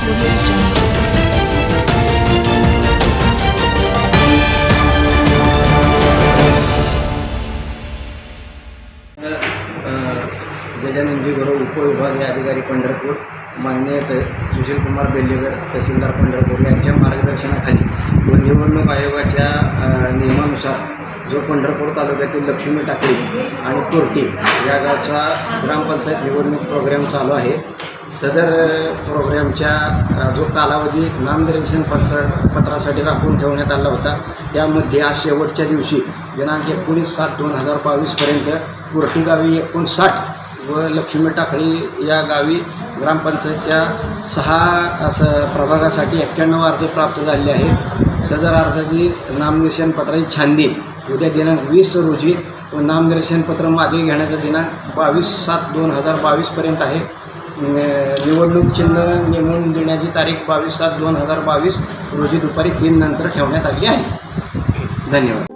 गजाननजी गुरव उपविभागीय अधिकारी पंढरपूर माननीय सुशीलकुमार बेल्लेकर तहसीलदार पंढरपूर यांच्या मार्गदर्शनाखाली व निवडणूक आयोगाच्या नियमानुसार जो पंढरपूर तालुक्यातील लक्ष्मी टाकळी आणि कोर्टी या गावचा ग्रामपंचायत निवडणूक प्रोग्राम चालू आहे। सदर प्रोग्रामच्या जो कालावधी नामनिर्देशन पत्रासाठी राखून ठेवण्यात आला होता त्यामध्ये आज शेवटच्या दिवशी दिनांक 19/7/2022 पर्यंत कोर्टी गावी 59 व लक्ष्मी टाकळी या गावी ग्रामपंचायतच्या 6 प्रभागासाठी 91 अर्ज प्राप्त झाले आहेत। सदर अर्जाची नामनिर्देशन पत्राची छाननी उद्या दिनांक 20 रोजी व नामनिर्देशन पत्र मागे घेण्याचा दिनांक 22/7/2022 पर्यंत आहे। निवडणूक चिन्ह नेमून देण्याची तारीख 22/7/2022 रोजी दुपारी 3 नंतर ठेवण्यात आली आहे। धन्यवाद।